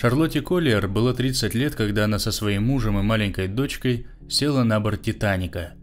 Шарлотте Коллиер было 30 лет, когда она со своим мужем и маленькой дочкой села на борт Титаника.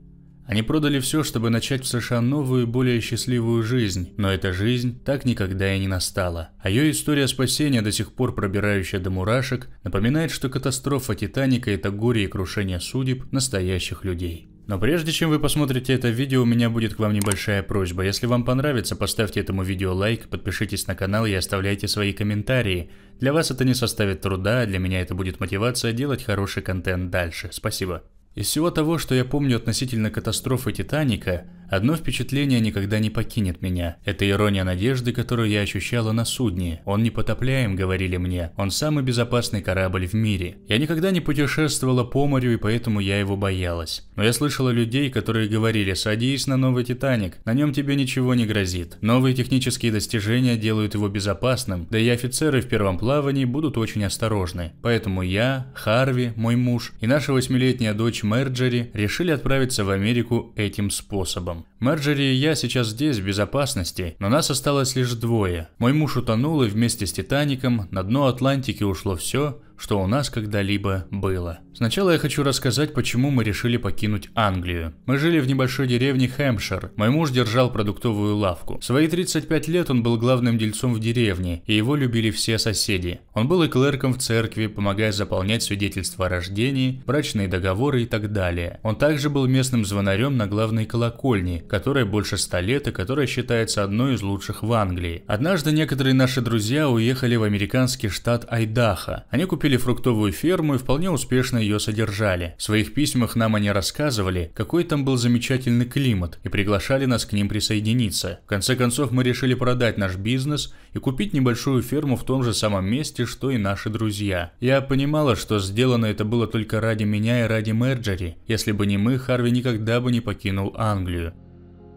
Они продали все, чтобы начать в США новую, более счастливую жизнь, но эта жизнь так никогда и не настала. А ее история спасения, до сих пор пробирающая до мурашек, напоминает, что катастрофа Титаника – это горе и крушение судеб настоящих людей. Но прежде чем вы посмотрите это видео, у меня будет к вам небольшая просьба. Если вам понравится, поставьте этому видео лайк, подпишитесь на канал и оставляйте свои комментарии. Для вас это не составит труда, а для меня это будет мотивация делать хороший контент дальше. Спасибо. Из всего того, что я помню относительно катастрофы Титаника, одно впечатление никогда не покинет меня. Это ирония надежды, которую я ощущала на судне. Он непотопляем, говорили мне. Он самый безопасный корабль в мире. Я никогда не путешествовала по морю, и поэтому я его боялась. Но я слышала людей, которые говорили: садись на новый Титаник, на нем тебе ничего не грозит. Новые технические достижения делают его безопасным, да и офицеры в первом плавании будут очень осторожны. Поэтому я, Харви, мой муж и наша 8-летняя дочь Мерджери решили отправиться в Америку этим способом. Мерджери и я сейчас здесь в безопасности, но нас осталось лишь двое. Мой муж утонул, и вместе с Титаником на дно Атлантики ушло все, что у нас когда-либо было. Сначала я хочу рассказать, почему мы решили покинуть Англию. Мы жили в небольшой деревне Хэмпшир. Мой муж держал продуктовую лавку. В свои 35 лет он был главным дельцом в деревне, и его любили все соседи. Он был и клерком в церкви, помогая заполнять свидетельства о рождении, брачные договоры и так далее. Он также был местным звонарем на главной колокольне, которая больше 100 лет и которая считается одной из лучших в Англии. Однажды некоторые наши друзья уехали в американский штат Айдахо. Они купили фруктовую ферму и вполне успешно ее содержали. В своих письмах нам они рассказывали, какой там был замечательный климат, и приглашали нас к ним присоединиться. В конце концов, мы решили продать наш бизнес и купить небольшую ферму в том же самом месте, что и наши друзья. Я понимала, что сделано это было только ради меня и ради Мерджери. Если бы не мы, Харви никогда бы не покинул Англию.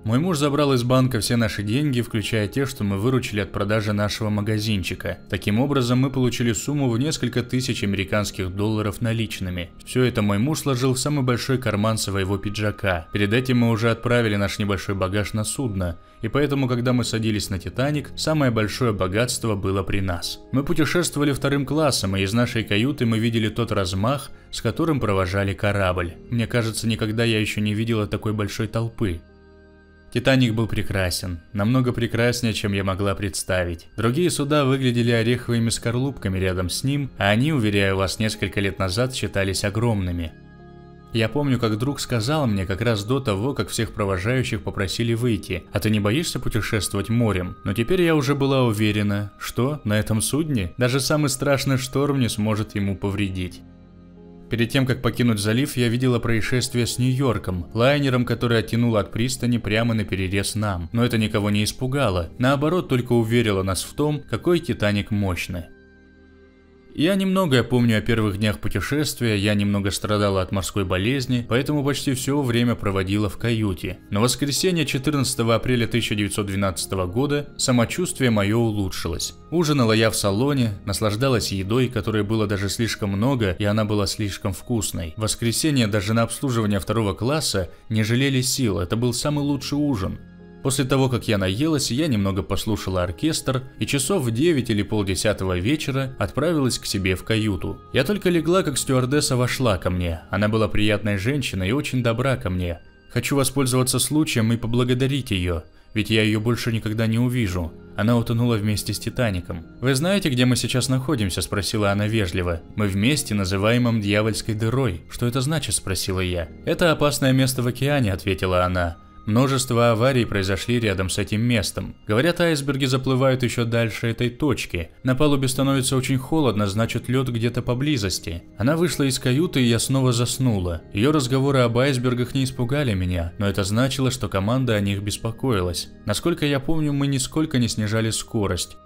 Мой муж забрал из банка все наши деньги, включая те, что мы выручили от продажи нашего магазинчика. Таким образом, мы получили сумму в несколько тысяч американских долларов наличными. Все это мой муж сложил в самый большой карман своего пиджака. Перед этим мы уже отправили наш небольшой багаж на судно, и поэтому, когда мы садились на Титаник, самое большое богатство было при нас. Мы путешествовали вторым классом, и из нашей каюты мы видели тот размах, с которым провожали корабль. Мне кажется, никогда я еще не видела такой большой толпы. Титаник был прекрасен, намного прекраснее, чем я могла представить. Другие суда выглядели ореховыми скорлупками рядом с ним, а они, уверяю вас, несколько лет назад считались огромными. Я помню, как друг сказал мне как раз до того, как всех провожающих попросили выйти: «А ты не боишься путешествовать морем?» Но теперь я уже была уверена, что на этом судне даже самый страшный шторм не сможет ему повредить. Перед тем, как покинуть залив, я видела происшествие с Нью-Йорком, лайнером, который оттянул от пристани прямо наперерез нам. Но это никого не испугало, наоборот, только уверило нас в том, какой Титаник мощный. Я немногое помню о первых днях путешествия, я немного страдала от морской болезни, поэтому почти все время проводила в каюте. Но в воскресенье 14 апреля 1912 года самочувствие мое улучшилось. Ужинала я в салоне, наслаждалась едой, которой было даже слишком много, и она была слишком вкусной. В воскресенье даже на обслуживание второго класса не жалели сил, это был самый лучший ужин. После того, как я наелась, я немного послушала оркестр и часов в 9 или полдесятого вечера отправилась к себе в каюту. Я только легла, как стюардесса вошла ко мне. Она была приятной женщиной и очень добра ко мне. Хочу воспользоваться случаем и поблагодарить ее, ведь я ее больше никогда не увижу. Она утонула вместе с Титаником. «Вы знаете, где мы сейчас находимся?» – спросила она вежливо. «Мы в месте, называемом Дьявольской дырой». «Что это значит?» – спросила я. «Это опасное место в океане», – ответила она. Множество аварий произошли рядом с этим местом. Говорят, айсберги заплывают еще дальше этой точки. На палубе становится очень холодно, значит, лед где-то поблизости. Она вышла из каюты, и я снова заснула. Ее разговоры об айсбергах не испугали меня, но это значило, что команда о них беспокоилась. Насколько я помню, мы нисколько не снижали скорость.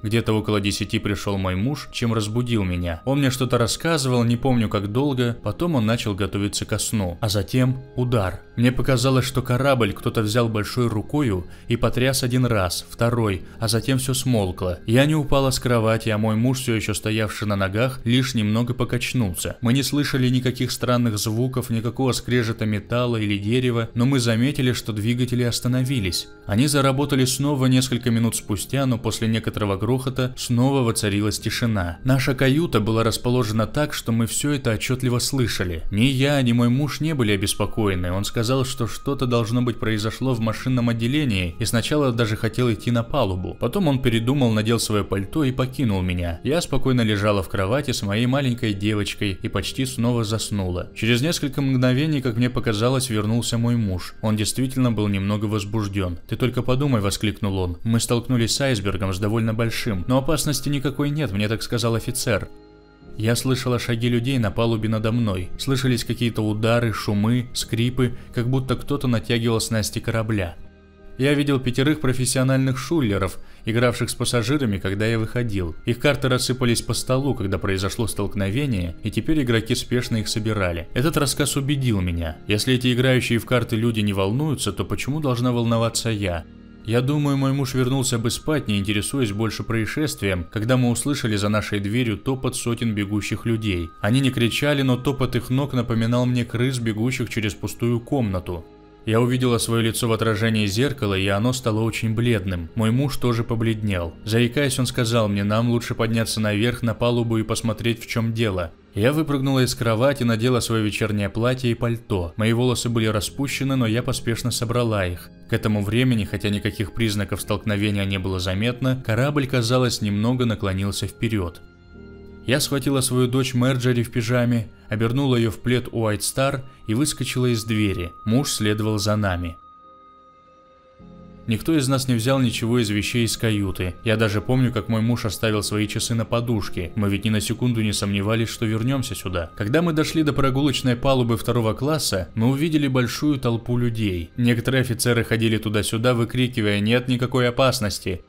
Где-то около 10 пришел мой муж, чем разбудил меня. Он мне что-то рассказывал, не помню как долго, потом он начал готовиться ко сну. А затем удар. Мне показалось, что корабль кто-то взял большой рукою и потряс один раз, второй, а затем все смолкло. Я не упала с кровати, а мой муж, все еще стоявший на ногах, лишь немного покачнулся. Мы не слышали никаких странных звуков, никакого скрежета металла или дерева, но мы заметили, что двигатели остановились. Они заработали снова несколько минут спустя, но после некоторого грохота снова воцарилась тишина. Наша каюта была расположена так, что мы все это отчетливо слышали. Ни я, ни мой муж не были обеспокоены. Он сказал, что что-то должно быть произошло в машинном отделении, и сначала даже хотел идти на палубу. Потом он передумал, надел свое пальто и покинул меня. Я спокойно лежала в кровати с моей маленькой девочкой и почти снова заснула. Через несколько мгновений, как мне показалось, вернулся мой муж. Он действительно был немного возбужден. «Ты только подумай», — воскликнул он. «Мы столкнулись с айсбергом, с довольно большим, но опасности никакой нет, мне так сказал офицер». Я слышала шаги людей на палубе надо мной. Слышались какие-то удары, шумы, скрипы, как будто кто-то натягивал снасти корабля. Я видел 5 профессиональных шулеров, игравших с пассажирами, когда я выходил. Их карты рассыпались по столу, когда произошло столкновение, и теперь игроки спешно их собирали. Этот рассказ убедил меня. Если эти играющие в карты люди не волнуются, то почему должна волноваться я? Я думаю, мой муж вернулся бы спать, не интересуясь больше происшествием, когда мы услышали за нашей дверью топот сотен бегущих людей. Они не кричали, но топот их ног напоминал мне крыс, бегущих через пустую комнату. Я увидела свое лицо в отражении зеркала, и оно стало очень бледным. Мой муж тоже побледнел. Заикаясь, он сказал мне, нам лучше подняться наверх на палубу и посмотреть, в чем дело. Я выпрыгнула из кровати, надела свое вечернее платье и пальто. Мои волосы были распущены, но я поспешно собрала их. К этому времени, хотя никаких признаков столкновения не было заметно, корабль, казалось, немного наклонился вперед. Я схватила свою дочь Мерджери в пижаме, обернула ее в плед White Star и выскочила из двери. Муж следовал за нами. Никто из нас не взял ничего из вещей из каюты. Я даже помню, как мой муж оставил свои часы на подушке. Мы ведь ни на секунду не сомневались, что вернемся сюда. Когда мы дошли до прогулочной палубы 2 класса, мы увидели большую толпу людей. Некоторые офицеры ходили туда-сюда, выкрикивая «нет никакой опасности».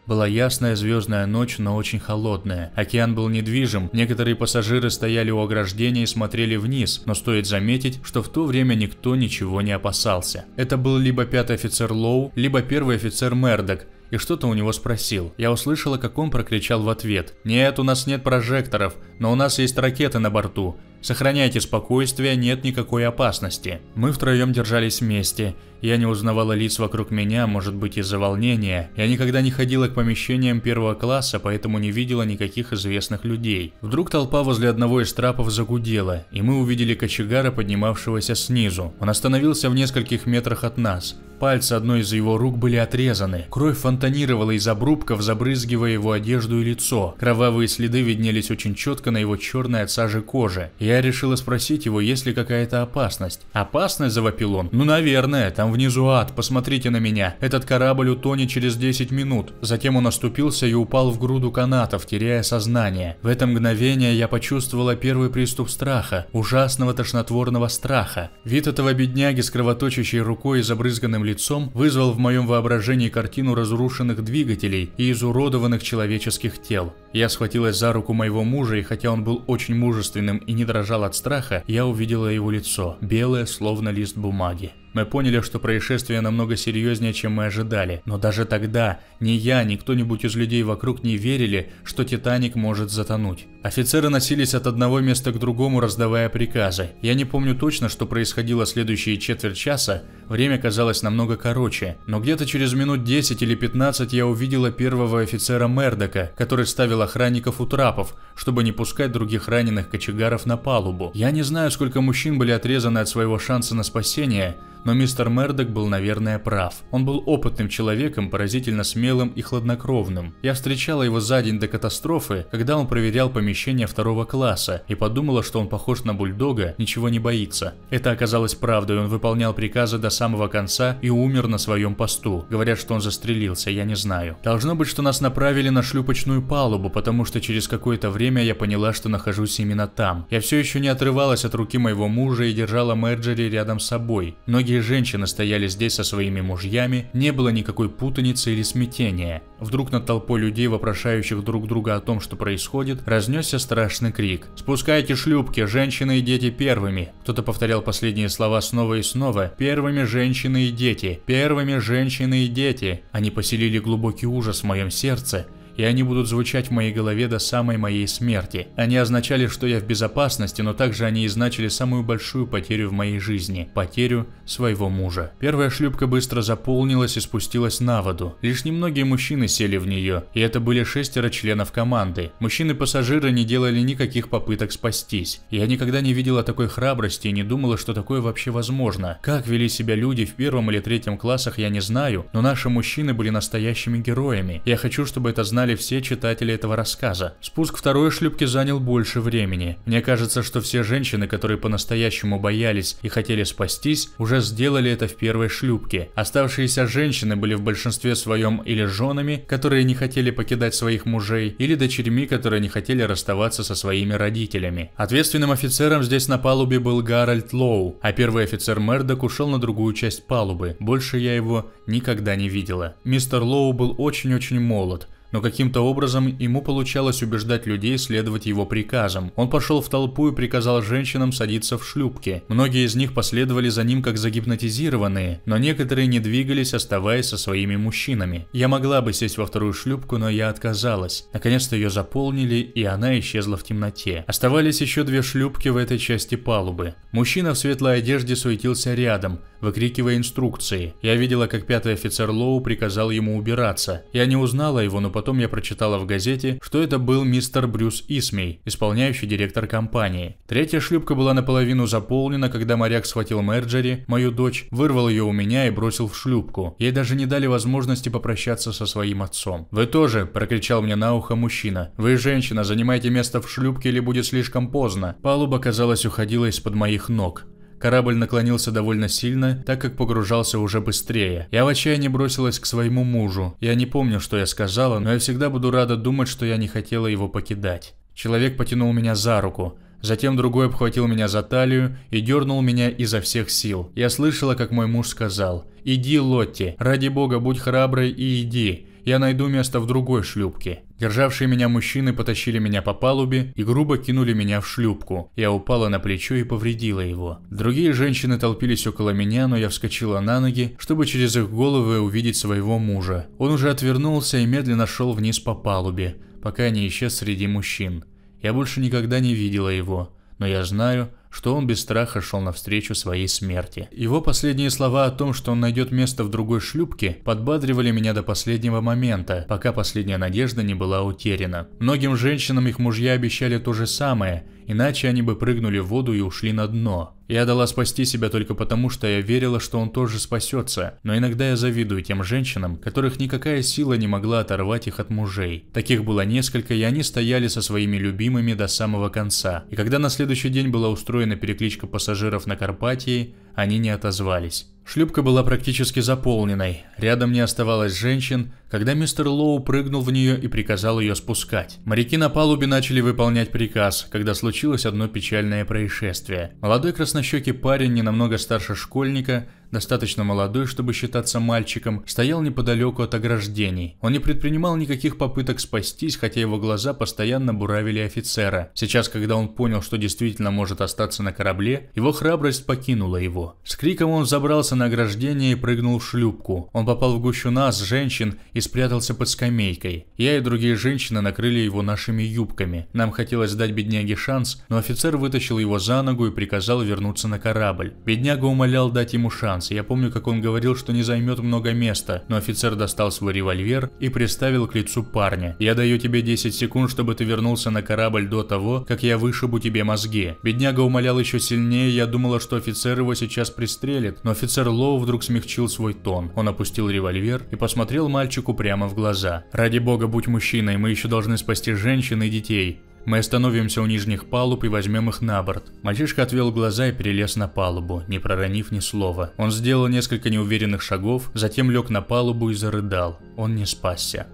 Была ясная звездная ночь, но очень холодная. Океан был недвижим, некоторые пассажиры стояли у ограждения и смотрели вниз, но стоит заметить, что в то время никто ничего не опасался. Это был либо 5-й офицер Лоу, либо 1-й офицер Мердок, и что-то у него спросил. Я услышала, как он прокричал в ответ: «Нет, у нас нет прожекторов, но у нас есть ракеты на борту. Сохраняйте спокойствие, нет никакой опасности». Мы втроем держались вместе. Я не узнавала лиц вокруг меня, может быть, из-за волнения. Я никогда не ходила к помещениям 1-го класса, поэтому не видела никаких известных людей. Вдруг толпа возле одного из трапов загудела, и мы увидели кочегара, поднимавшегося снизу. Он остановился в нескольких метрах от нас. Пальцы одной из его рук были отрезаны. Кровь фонтанировала из обрубков, забрызгивая его одежду и лицо. Кровавые следы виднелись очень четко на его черной от сажи коже. Я решила спросить его, есть ли какая-то опасность. «Опасность?» – завопил он. «Ну, наверное, там внизу ад, посмотрите на меня. Этот корабль утонет через 10 минут». Затем он оступился и упал в груду канатов, теряя сознание. В это мгновение я почувствовала первый приступ страха, ужасного тошнотворного страха. Вид этого бедняги с кровоточащей рукой и забрызганным лицом вызвал в моем воображении картину разрушенных двигателей и изуродованных человеческих тел. Я схватилась за руку моего мужа, и хотя он был очень мужественным и не дрожал от страха, я увидела его лицо, белое, словно лист бумаги. Мы поняли, что происшествие намного серьезнее, чем мы ожидали, но даже тогда ни я, ни кто-нибудь из людей вокруг не верили, что Титаник может затонуть. Офицеры носились от одного места к другому, раздавая приказы. Я не помню точно, что происходило следующие четверть часа, время казалось намного короче, но где-то через минут 10 или 15 я увидела 1-го офицера Мердока, который ставил охранников у трапов, чтобы не пускать других раненых кочегаров на палубу. Я не знаю, сколько мужчин были отрезаны от своего шанса на спасение, но мистер Мердок был, наверное, прав. Он был опытным человеком, поразительно смелым и хладнокровным. Я встречала его за день до катастрофы, когда он проверял помещение 2-го класса, и подумала, что он похож на бульдога, ничего не боится. Это оказалось правдой, он выполнял приказы до самого конца и умер на своем посту. Говорят, что он застрелился, я не знаю. Должно быть, что нас направили на шлюпочную палубу, потому что через какое-то время я поняла, что нахожусь именно там. Я все еще не отрывалась от руки моего мужа и держала Мерджери рядом с собой. Многие женщины стояли здесь со своими мужьями, не было никакой путаницы или смятения. Вдруг над толпой людей, вопрошающих друг друга о том, что происходит, разнесся страшный крик: «Спускайте шлюпки, женщины и дети первыми!» Кто-то повторял последние слова снова и снова: «Первыми женщины и дети! Первыми женщины и дети!» Они поселили глубокий ужас в моем сердце, и они будут звучать в моей голове до самой моей смерти. Они означали, что я в безопасности, но также они и значили самую большую потерю в моей жизни – потерю своего мужа. Первая шлюпка быстро заполнилась и спустилась на воду. Лишь немногие мужчины сели в нее, и это были 6 членов команды. Мужчины-пассажиры не делали никаких попыток спастись. Я никогда не видела такой храбрости и не думала, что такое вообще возможно. Как вели себя люди в 1 или 3 классах, я не знаю, но наши мужчины были настоящими героями. Я хочу, чтобы это знали все читатели этого рассказа. Спуск второй шлюпки занял больше времени. Мне кажется, что все женщины, которые по-настоящему боялись и хотели спастись, уже сделали это в первой шлюпке. Оставшиеся женщины были в большинстве своем или женами, которые не хотели покидать своих мужей, или дочерьми, которые не хотели расставаться со своими родителями. Ответственным офицером здесь на палубе был Гарольд Лоу, а первый офицер Мердок ушел на другую часть палубы. Больше я его никогда не видела. Мистер Лоу был очень-очень молод, но каким-то образом ему получалось убеждать людей следовать его приказам. Он пошел в толпу и приказал женщинам садиться в шлюпки. Многие из них последовали за ним как загипнотизированные, но некоторые не двигались, оставаясь со своими мужчинами. Я могла бы сесть во вторую шлюпку, но я отказалась. Наконец-то ее заполнили, и она исчезла в темноте. Оставались еще 2 шлюпки в этой части палубы. Мужчина в светлой одежде суетился рядом, выкрикивая инструкции. Я видела, как 5-й офицер Лоу приказал ему убираться. Я не узнала его, но потом я прочитала в газете, что это был мистер Брюс Исмей, исполняющий директор компании. 3-я шлюпка была наполовину заполнена, когда моряк схватил Мерджери, мою дочь, вырвал ее у меня и бросил в шлюпку. Ей даже не дали возможности попрощаться со своим отцом. «Вы тоже!» – прокричал мне на ухо мужчина. «Вы, женщина, занимайте место в шлюпке или будет слишком поздно». Палуба, казалось, уходила из-под моих ног. Корабль наклонился довольно сильно, так как погружался уже быстрее. Я в отчаянии бросилась к своему мужу. Я не помню, что я сказала, но я всегда буду рада думать, что я не хотела его покидать. Человек потянул меня за руку. Затем другой обхватил меня за талию и дернул меня изо всех сил. Я слышала, как мой муж сказал: «Иди, Лотти, ради бога, будь храброй и иди. Я найду место в другой шлюпке». Державшие меня мужчины потащили меня по палубе и грубо кинули меня в шлюпку. Я упала на плечо и повредила его. Другие женщины толпились около меня, но я вскочила на ноги, чтобы через их головы увидеть своего мужа. Он уже отвернулся и медленно шел вниз по палубе, пока не исчез среди мужчин. Я больше никогда не видела его, но я знаю, что он без страха шел навстречу своей смерти. Его последние слова о том, что он найдет место в другой шлюпке, подбадривали меня до последнего момента, пока последняя надежда не была утеряна. Многим женщинам их мужья обещали то же самое, иначе они бы прыгнули в воду и ушли на дно. Я дала спасти себя только потому, что я верила, что он тоже спасется, но иногда я завидую тем женщинам, которых никакая сила не могла оторвать их от мужей. Таких было несколько, и они стояли со своими любимыми до самого конца. И когда на следующий день была устроена перекличка пассажиров на Карпатии, они не отозвались. Шлюпка была практически заполненной, рядом не оставалось женщин, когда мистер Лоу прыгнул в нее и приказал ее спускать. Моряки на палубе начали выполнять приказ, когда случилось одно печальное происшествие. Молодой краснощекий парень, не намного старше школьника, достаточно молодой, чтобы считаться мальчиком, стоял неподалеку от ограждений. Он не предпринимал никаких попыток спастись, хотя его глаза постоянно буравили офицера. Сейчас, когда он понял, что действительно может остаться на корабле, его храбрость покинула его. С криком он забрался на ограждение и прыгнул в шлюпку. Он попал в гущу нас, женщин, и спрятался под скамейкой. Я и другие женщины накрыли его нашими юбками. Нам хотелось дать бедняге шанс, но офицер вытащил его за ногу и приказал вернуться на корабль. Бедняга умолял дать ему шанс. Я помню, как он говорил, что не займет много места, но офицер достал свой револьвер и приставил к лицу парня. «Я даю тебе 10 секунд, чтобы ты вернулся на корабль до того, как я вышибу тебе мозги». Бедняга умолял еще сильнее, я думала, что офицер его сейчас пристрелит, но офицер Лоу вдруг смягчил свой тон. Он опустил револьвер и посмотрел мальчику прямо в глаза. «Ради бога, будь мужчиной, мы еще должны спасти женщин и детей. Мы остановимся у нижних палуб и возьмем их на борт». Мальчишка отвел глаза и перелез на палубу, не проронив ни слова. Он сделал несколько неуверенных шагов, затем лег на палубу и зарыдал. Он не спасся.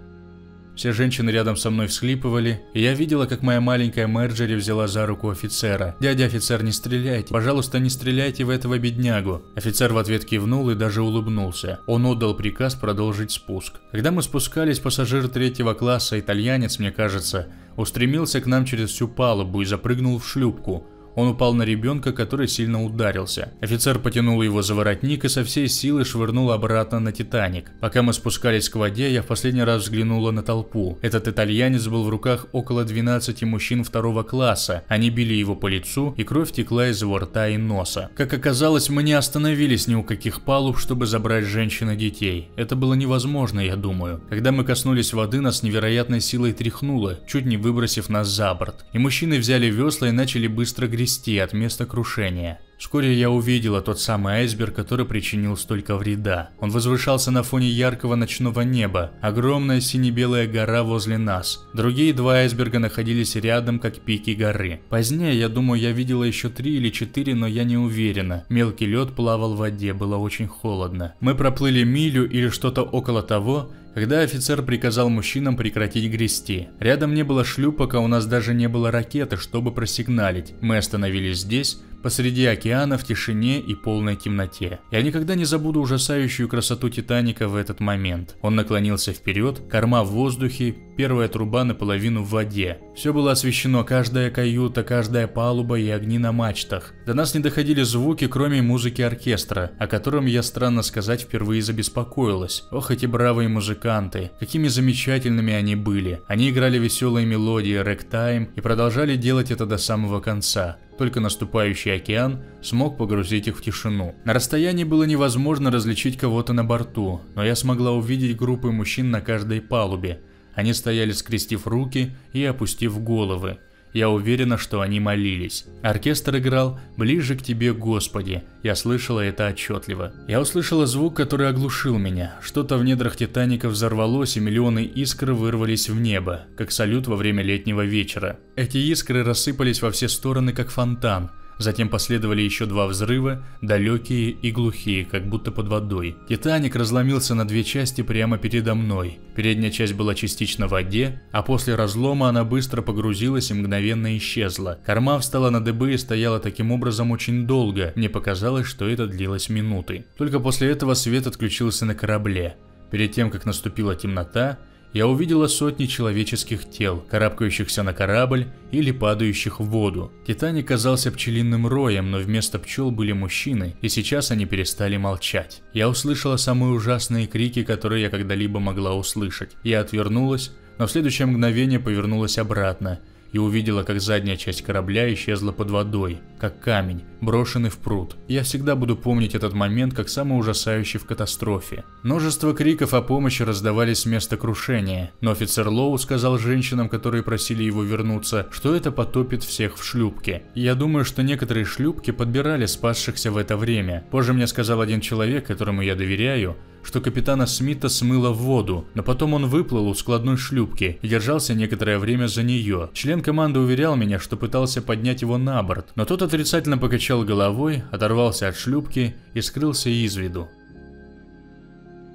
Все женщины рядом со мной всхлипывали, и я видела, как моя маленькая Мерджери взяла за руку офицера. «Дядя офицер, не стреляйте! Пожалуйста, не стреляйте в этого беднягу!» Офицер в ответ кивнул и даже улыбнулся. Он отдал приказ продолжить спуск. Когда мы спускались, пассажир 3-го класса, итальянец, мне кажется, устремился к нам через всю палубу и запрыгнул в шлюпку. Он упал на ребенка, который сильно ударился. Офицер потянул его за воротник и со всей силы швырнул обратно на «Титаник». Пока мы спускались к воде, я в последний раз взглянула на толпу. Этот итальянец был в руках около 12 мужчин второго класса. Они били его по лицу, и кровь текла из его рта и носа. Как оказалось, мы не остановились ни у каких палуб, чтобы забрать женщин и детей. Это было невозможно, я думаю. Когда мы коснулись воды, нас невероятной силой тряхнуло, чуть не выбросив нас за борт. И мужчины взяли весла и начали быстро грести от места крушения. Вскоре я увидела тот самый айсберг, который причинил столько вреда. Он возвышался на фоне яркого ночного неба, огромная сине-белая гора возле нас. Другие два айсберга находились рядом, как пики горы. Позднее, я думаю, я видела еще 3 или 4, но я не уверена. Мелкий лед плавал в воде, было очень холодно. Мы проплыли милю или что-то около того, когда офицер приказал мужчинам прекратить грести. Рядом не было шлюпок, а у нас даже не было ракеты, чтобы просигналить. Мы остановились здесь, посреди океана, в тишине и полной темноте. Я никогда не забуду ужасающую красоту «Титаника» в этот момент. Он наклонился вперед, корма в воздухе, первая труба наполовину в воде. Все было освещено, каждая каюта, каждая палуба и огни на мачтах. До нас не доходили звуки, кроме музыки оркестра, о котором я, странно сказать, впервые забеспокоилась. Ох, эти бравые музыканты, какими замечательными они были. Они играли веселые мелодии рэктайм и продолжали делать это до самого конца. Только наступающий океан смог погрузить их в тишину. На расстоянии было невозможно различить кого-то на борту, но я смогла увидеть группы мужчин на каждой палубе. Они стояли, скрестив руки и опустив головы. Я уверена, что они молились. Оркестр играл «Ближе к тебе, Господи». Я слышала это отчетливо. Я услышала звук, который оглушил меня. Что-то в недрах «Титаника» взорвалось, и миллионы искр вырвались в небо, как салют во время летнего вечера. Эти искры рассыпались во все стороны, как фонтан. Затем последовали еще 2 взрыва, далекие и глухие, как будто под водой. «Титаник» разломился на 2 части прямо передо мной. Передняя часть была частично в воде, а после разлома она быстро погрузилась и мгновенно исчезла. Корма встала на дыбы и стояла таким образом очень долго. Мне показалось, что это длилось минуты. Только после этого свет отключился на корабле. Перед тем, как наступила темнота, я увидела сотни человеческих тел, карабкающихся на корабль или падающих в воду. «Титаник» казался пчелиным роем, но вместо пчел были мужчины, и сейчас они перестали молчать. Я услышала самые ужасные крики, которые я когда-либо могла услышать. Я отвернулась, но в следующее мгновение повернулась обратно и увидела, как задняя часть корабля исчезла под водой, как камень, брошенный в пруд. Я всегда буду помнить этот момент как самый ужасающий в катастрофе. Множество криков о помощи раздавались с места крушения, но офицер Лоу сказал женщинам, которые просили его вернуться, что это потопит всех в шлюпке. Я думаю, что некоторые шлюпки подбирали спасшихся в это время. Позже мне сказал один человек, которому я доверяю, что капитана Смита смыло в воду, но потом он выплыл у складной шлюпки и держался некоторое время за нее. Член команды уверял меня, что пытался поднять его на борт, но тот отрицательно покачал головой, оторвался от шлюпки и скрылся из виду.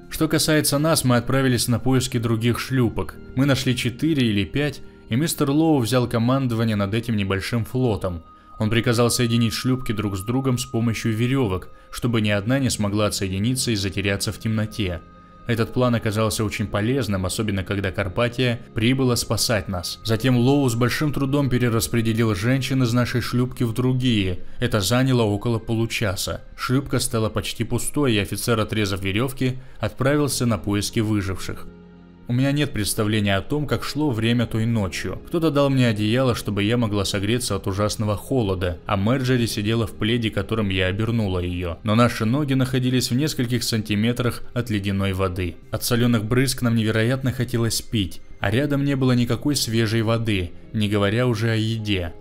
Что касается нас, мы отправились на поиски других шлюпок. Мы нашли 4 или 5, и мистер Лоу взял командование над этим небольшим флотом. Он приказал соединить шлюпки друг с другом с помощью веревок, чтобы ни одна не смогла отсоединиться и затеряться в темноте. Этот план оказался очень полезным, особенно когда Карпатия прибыла спасать нас. Затем Лоу с большим трудом перераспределил женщин из нашей шлюпки в другие. Это заняло около получаса. Шлюпка стала почти пустой, и офицер, отрезав веревки, отправился на поиски выживших. У меня нет представления о том, как шло время той ночью. Кто-то дал мне одеяло, чтобы я могла согреться от ужасного холода, а Мэрджери сидела в пледе, которым я обернула ее. Но наши ноги находились в нескольких сантиметрах от ледяной воды. От соленых брызг нам невероятно хотелось пить, а рядом не было никакой свежей воды, не говоря уже о еде.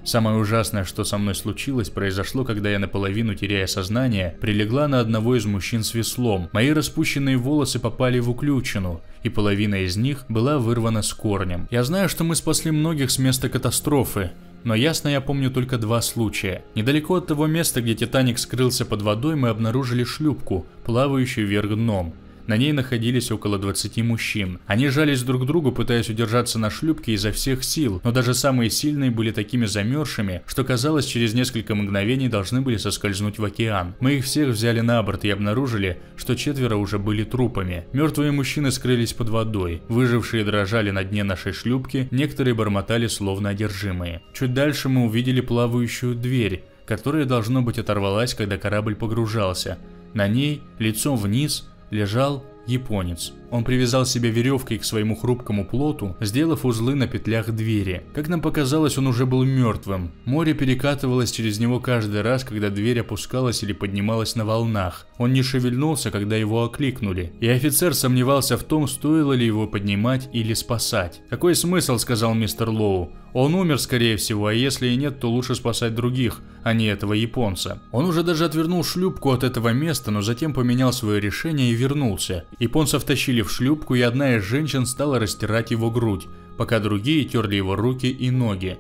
Самое ужасное, что со мной случилось, произошло, когда я, наполовину теряя сознание, прилегла на одного из мужчин с веслом. Мои распущенные волосы попали в уключину, и половина из них была вырвана с корнем. Я знаю, что мы спасли многих с места катастрофы, но ясно я помню только 2 случая. Недалеко от того места, где Титаник скрылся под водой, мы обнаружили шлюпку, плавающую вверх дном. На ней находились около 20 мужчин. Они жались друг к другу, пытаясь удержаться на шлюпке изо всех сил, но даже самые сильные были такими замерзшими, что казалось, через несколько мгновений должны были соскользнуть в океан. Мы их всех взяли на борт и обнаружили, что 4 уже были трупами. Мертвые мужчины скрылись под водой, выжившие дрожали на дне нашей шлюпки, некоторые бормотали словно одержимые. Чуть дальше мы увидели плавающую дверь, которая, должно быть, оторвалась, когда корабль погружался. На ней, лицом вниз, лежал японец. Он привязал себя веревкой к своему хрупкому плоту, сделав узлы на петлях двери. Как нам показалось, он уже был мертвым. Море перекатывалось через него каждый раз, когда дверь опускалась или поднималась на волнах. Он не шевельнулся, когда его окликнули, и офицер сомневался в том, стоило ли его поднимать или спасать. «Какой смысл?» — сказал мистер Лоу. «Он умер, скорее всего, а если и нет, то лучше спасать других, а не этого японца». Он уже даже отвернул шлюпку от этого места, но затем поменял свое решение и вернулся. Японца втащили в шлюпку, и одна из женщин стала растирать его грудь, пока другие терли его руки и ноги.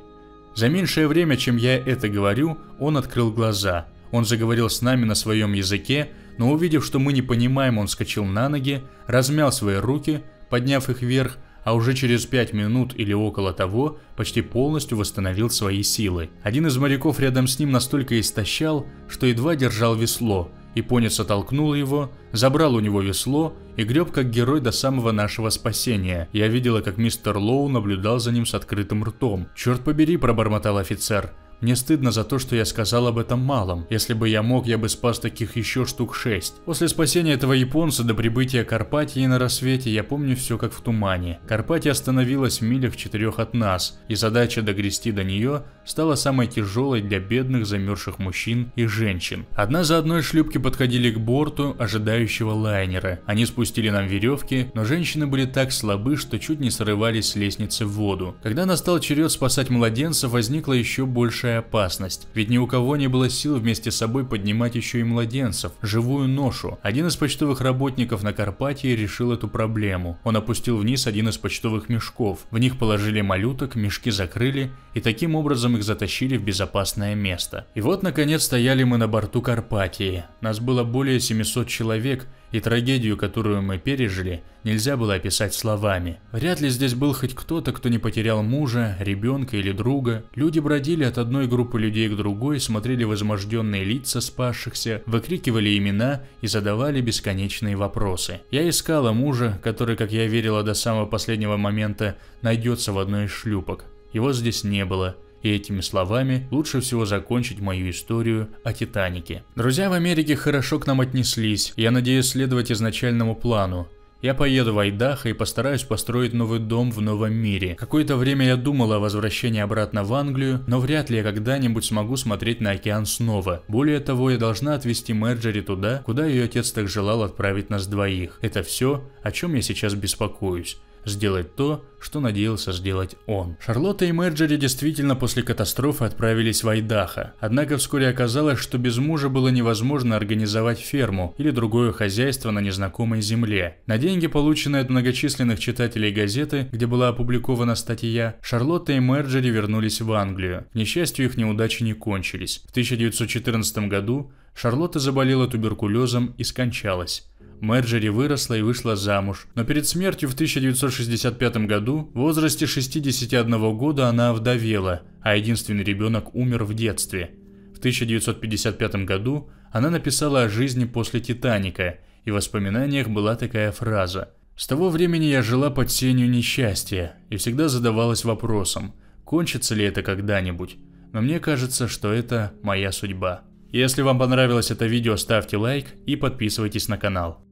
За меньшее время, чем я это говорю, он открыл глаза. Он заговорил с нами на своем языке, но увидев, что мы не понимаем, он вскочил на ноги, размял свои руки, подняв их вверх, а уже через 5 минут или около того почти полностью восстановил свои силы. Один из моряков рядом с ним настолько истощал, что едва держал весло. Японец оттолкнул его, забрал у него весло и греб как герой до самого нашего спасения. Я видела, как мистер Лоу наблюдал за ним с открытым ртом. «Черт побери», — пробормотал офицер. «Мне стыдно за то, что я сказал об этом малом. Если бы я мог, я бы спас таких еще штук 6. После спасения этого японца до прибытия Карпатии на рассвете я помню все как в тумане. Карпатия остановилась в милях 4 от нас, и задача догрести до нее стала самой тяжелой для бедных замерзших мужчин и женщин. Одна за одной шлюпки подходили к борту ожидающего лайнера. Они спустили нам веревки, но женщины были так слабы, что чуть не срывались с лестницы в воду. Когда настал черед спасать младенцев, возникла еще большая опасность, ведь ни у кого не было сил вместе с собой поднимать еще и младенцев, живую ношу. Один из почтовых работников на Карпатии решил эту проблему. Он опустил вниз один из почтовых мешков, в них положили малюток, мешки закрыли, и таким образом их затащили в безопасное место. И вот, наконец, стояли мы на борту Карпатии. Нас было более 700 человек, и трагедию, которую мы пережили, нельзя было описать словами. Вряд ли здесь был хоть кто-то, кто не потерял мужа, ребенка или друга. Люди бродили от одной группы людей к другой, смотрели в изможденные лица спасшихся, выкрикивали имена и задавали бесконечные вопросы. Я искала мужа, который, как я верила до самого последнего момента, найдется в одной из шлюпок. Его здесь не было. И этими словами лучше всего закончить мою историю о Титанике. Друзья в Америке хорошо к нам отнеслись, я надеюсь следовать изначальному плану. Я поеду в Айдахо и постараюсь построить новый дом в новом мире. Какое-то время я думала о возвращении обратно в Англию, но вряд ли я когда-нибудь смогу смотреть на океан снова. Более того, я должна отвезти Мерджери туда, куда ее отец так желал отправить нас двоих. Это все, о чем я сейчас беспокоюсь. Сделать то, что надеялся сделать он. Шарлотта и Мерджери действительно после катастрофы отправились в Айдахо. Однако вскоре оказалось, что без мужа было невозможно организовать ферму или другое хозяйство на незнакомой земле. На деньги, полученные от многочисленных читателей газеты, где была опубликована статья, Шарлотта и Мерджери вернулись в Англию. К несчастью, их неудачи не кончились. В 1914 году Шарлотта заболела туберкулезом и скончалась. Мерджери выросла и вышла замуж, но перед смертью в 1965 году в возрасте 61 года она овдовела, а единственный ребенок умер в детстве. В 1955 году она написала о жизни после Титаника, и в воспоминаниях была такая фраза: «С того времени я жила под сенью несчастья и всегда задавалась вопросом, кончится ли это когда-нибудь, но мне кажется, что это моя судьба». Если вам понравилось это видео, ставьте лайк и подписывайтесь на канал.